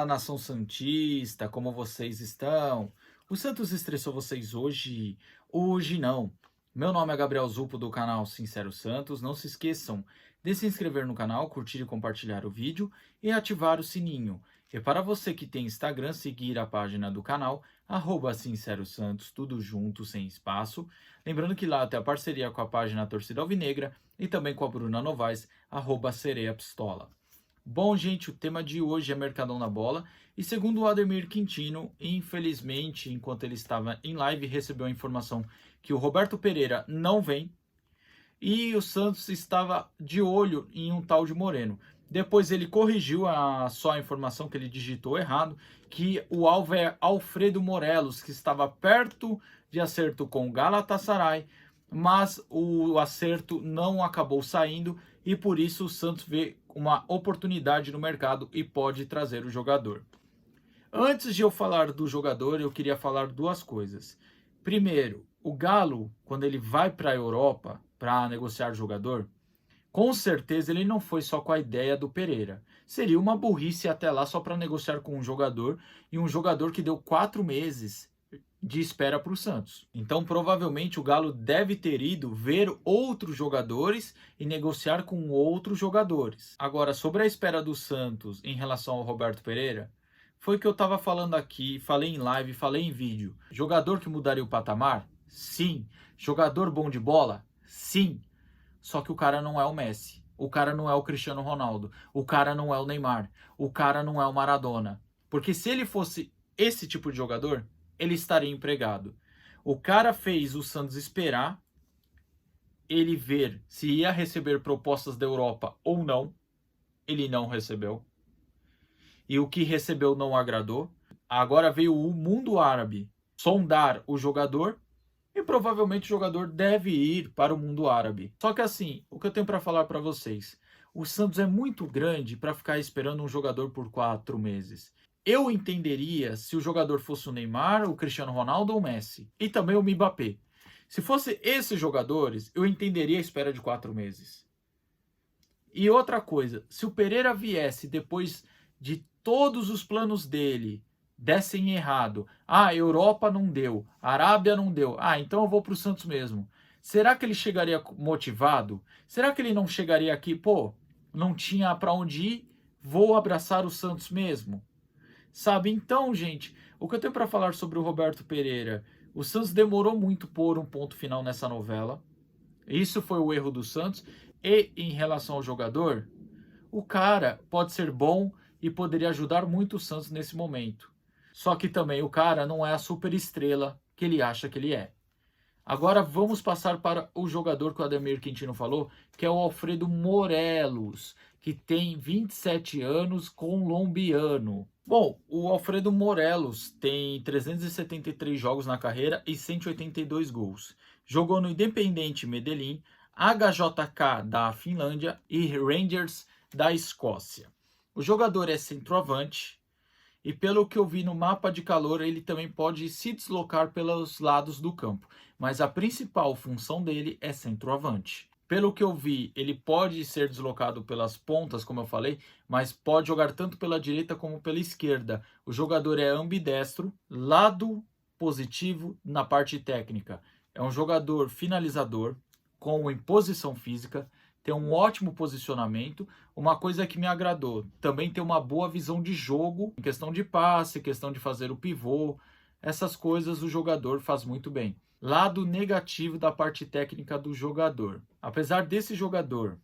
nação santista, como vocês estão? O Santos estressou vocês hoje? Hoje não. Meu nome é Gabriel Zupo do canal Sincero Santos. Não se esqueçam de se inscrever no canal, curtir e compartilhar o vídeo e ativar o sininho. E para você que tem Instagram, seguir a página do canal, @SinceroSantos, tudo junto, sem espaço. Lembrando que lá tem a parceria com a página Torcida Alvinegra e também com a Bruna Novaes, @SereiaPistola. Bom, gente, o tema de hoje é Mercadão na Bola. E segundo o Ademir Quintino, infelizmente, enquanto ele estava em live, recebeu a informação que o Roberto Pereira não vem e o Santos estava de olho em um tal de Moreno. Depois ele corrigiu só a informação que ele digitou errado, que o alvo é Alfredo Morelos, que estava perto de acerto com o Galatasaray, mas o acerto não acabou saindo e por isso o Santos vê uma oportunidade no mercado e pode trazer o jogador. Antes de eu falar do jogador, eu queria falar duas coisas. Primeiro, o Galo, quando ele vai para a Europa para negociar jogador, com certeza ele não foi só com a ideia do Pereira. Seria uma burrice ir até lá só para negociar com um jogador e um jogador que deu 4 meses de espera para o Santos. Então, provavelmente, o Galo deve ter ido ver outros jogadores e negociar com outros jogadores. Agora, sobre a espera do Santos em relação ao Roberto Pereira, foi o que eu estava falando aqui, falei em live, falei em vídeo. Jogador que mudaria o patamar? Sim. Jogador bom de bola? Sim. Só que o cara não é o Messi. O cara não é o Cristiano Ronaldo. O cara não é o Neymar. O cara não é o Maradona. Porque se ele fosse esse tipo de jogador, ele estaria empregado. O cara fez o Santos esperar ele ver se ia receber propostas da Europa ou não. Ele não recebeu. E o que recebeu não agradou. Agora veio o mundo árabe sondar o jogador e provavelmente o jogador deve ir para o mundo árabe. Só que assim, o que eu tenho para falar para vocês, o Santos é muito grande para ficar esperando um jogador por 4 meses. Eu entenderia se o jogador fosse o Neymar, o Cristiano Ronaldo ou o Messi. E também o Mbappé. Se fosse esses jogadores, eu entenderia a espera de 4 meses. E outra coisa, se o Pereira viesse depois de todos os planos dele dessem errado, Europa não deu, Arábia não deu, então eu vou para o Santos mesmo. Será que ele chegaria motivado? Será que ele não chegaria aqui, não tinha para onde ir, vou abraçar o Santos mesmo? Sabe? Então, gente, o que eu tenho para falar sobre o Roberto Pereira? O Santos demorou muito por um ponto final nessa novela. Isso foi o erro do Santos. E em relação ao jogador, o cara pode ser bom e poderia ajudar muito o Santos nesse momento. Só que também o cara não é a super estrela que ele acha que ele é. Agora vamos passar para o jogador que o Ademir Quintino falou, que é o Alfredo Morelos, que tem 27 anos, colombiano. Bom, o Alfredo Morelos tem 373 jogos na carreira e 182 gols. Jogou no Independiente Medellín, HJK da Finlândia e Rangers da Escócia. O jogador é centroavante e pelo que eu vi no mapa de calor, ele também pode se deslocar pelos lados do campo, mas a principal função dele é centroavante. Pelo que eu vi, ele pode ser deslocado pelas pontas, como eu falei, mas pode jogar tanto pela direita como pela esquerda. O jogador é ambidestro, lado positivo na parte técnica. É um jogador finalizador, com imposição física, tem um ótimo posicionamento. Uma coisa que me agradou, também tem uma boa visão de jogo, em questão de passe, questão de fazer o pivô, essas coisas o jogador faz muito bem. Lado negativo da parte técnica do jogador. Apesar desse jogador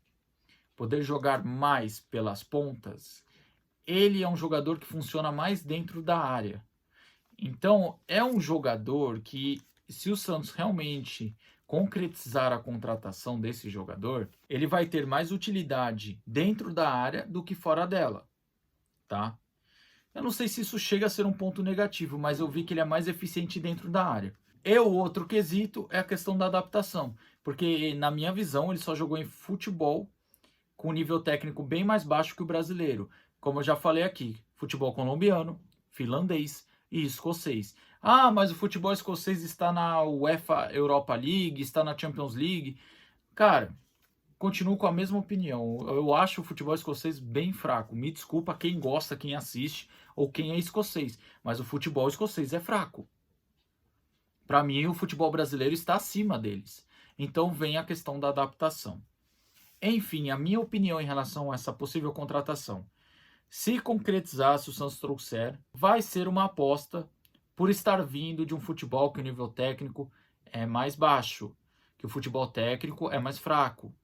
poder jogar mais pelas pontas, ele é um jogador que funciona mais dentro da área. Então, é um jogador que, se o Santos realmente concretizar a contratação desse jogador, ele vai ter mais utilidade dentro da área do que fora dela, tá? Eu não sei se isso chega a ser um ponto negativo, mas eu vi que ele é mais eficiente dentro da área. E o outro quesito é a questão da adaptação, porque na minha visão ele só jogou em futebol com nível técnico bem mais baixo que o brasileiro. Como eu já falei aqui, futebol colombiano, finlandês e escocês. Mas o futebol escocês está na UEFA Europa League, está na Champions League. Cara, continuo com a mesma opinião. Eu acho o futebol escocês bem fraco. Me desculpa quem gosta, quem assiste. ou quem é escocês, mas o futebol escocês é fraco. Para mim, o futebol brasileiro está acima deles. Então vem a questão da adaptação. Enfim, a minha opinião em relação a essa possível contratação. Se concretizar, se o Santos trouxer, vai ser uma aposta por estar vindo de um futebol que o nível técnico é mais baixo, que o futebol técnico é mais fraco,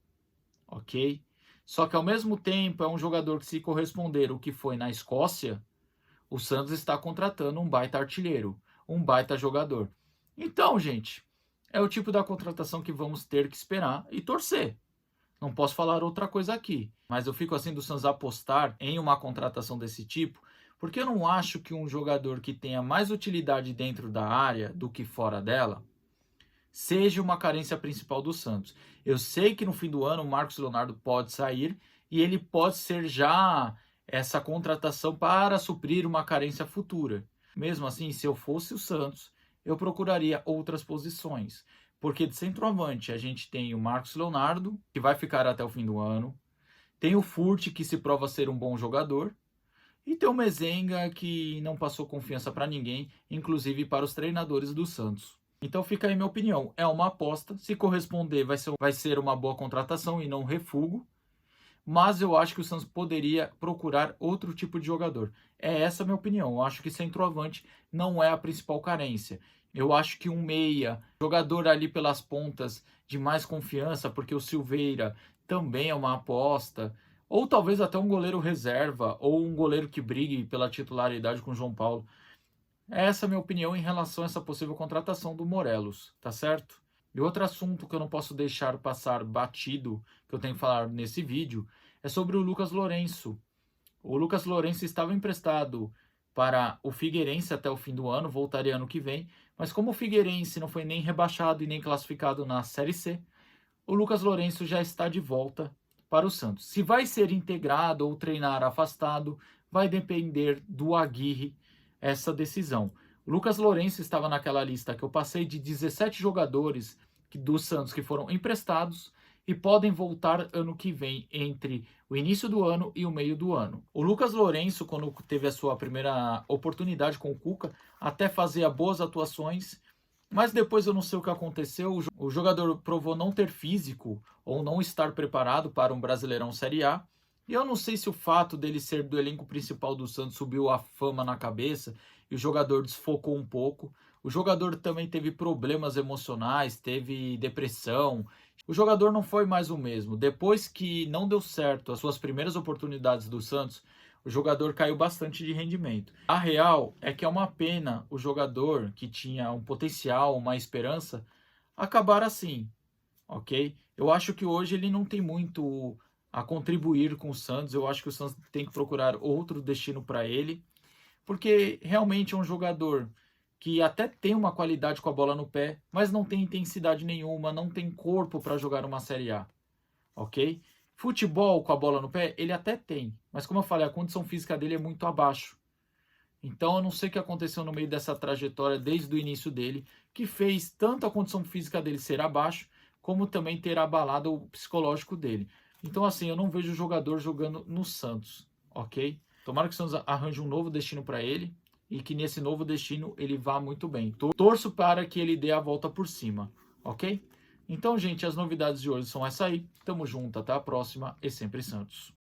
ok? Só que ao mesmo tempo é um jogador que, se corresponder o que foi na Escócia, o Santos está contratando um baita artilheiro, um baita jogador. Então, gente, é o tipo da contratação que vamos ter que esperar e torcer. Não posso falar outra coisa aqui, mas eu fico assim do Santos apostar em uma contratação desse tipo, porque eu não acho que um jogador que tenha mais utilidade dentro da área do que fora dela seja uma carência principal do Santos. Eu sei que no fim do ano o Marcos Leonardo pode sair e ele pode ser já essa contratação para suprir uma carência futura. Mesmo assim, se eu fosse o Santos, eu procuraria outras posições. Porque de centroavante a gente tem o Marcos Leonardo, que vai ficar até o fim do ano. Tem o Furt, que se prova ser um bom jogador. E tem o Mezenga, que não passou confiança para ninguém, inclusive para os treinadores do Santos. Então fica aí minha opinião. É uma aposta. Se corresponder, vai ser uma boa contratação e não um refugo. Mas eu acho que o Santos poderia procurar outro tipo de jogador. É essa a minha opinião. Eu acho que centroavante não é a principal carência. Eu acho que um meia, jogador ali pelas pontas de mais confiança, porque o Silveira também é uma aposta. Ou talvez até um goleiro reserva, ou um goleiro que brigue pela titularidade com o João Paulo. Essa é a minha opinião em relação a essa possível contratação do Morelos, tá certo? E outro assunto que eu não posso deixar passar batido, que eu tenho que falar nesse vídeo, é sobre o Lucas Lourenço. O Lucas Lourenço estava emprestado para o Figueirense até o fim do ano, voltaria ano que vem, mas como o Figueirense não foi nem rebaixado e nem classificado na Série C, o Lucas Lourenço já está de volta para o Santos. Se vai ser integrado ou treinar afastado, vai depender do Aguirre essa decisão. O Lucas Lourenço estava naquela lista que eu passei de 17 jogadores do Santos que foram emprestados e podem voltar ano que vem, entre o início do ano e o meio do ano. O Lucas Lourenço, quando teve a sua primeira oportunidade com o Cuca, até fazia boas atuações, mas depois eu não sei o que aconteceu, o jogador provou não ter físico ou não estar preparado para um Brasileirão Série A, e eu não sei se o fato dele ser do elenco principal do Santos subiu a fama na cabeça e o jogador desfocou um pouco. O jogador também teve problemas emocionais, teve depressão. O jogador não foi mais o mesmo. Depois que não deu certo as suas primeiras oportunidades do Santos, o jogador caiu bastante de rendimento. A real é que é uma pena o jogador que tinha um potencial, uma esperança, acabar assim, ok? Eu acho que hoje ele não tem muito a contribuir com o Santos. Eu acho que o Santos tem que procurar outro destino para ele, porque realmente é um jogador que até tem uma qualidade com a bola no pé, mas não tem intensidade nenhuma, não tem corpo para jogar uma Série A, ok? Futebol com a bola no pé, ele até tem, mas como eu falei, a condição física dele é muito abaixo. Então eu não sei o que aconteceu no meio dessa trajetória desde o início dele, que fez tanto a condição física dele ser abaixo, como também ter abalado o psicológico dele. Então assim, eu não vejo o jogador jogando no Santos, ok? Tomara que o Santos arranje um novo destino para ele e que nesse novo destino ele vá muito bem. Torço para que ele dê a volta por cima, ok? Então, gente, as novidades de hoje são essa aí. Tamo junto, até a próxima e sempre Santos.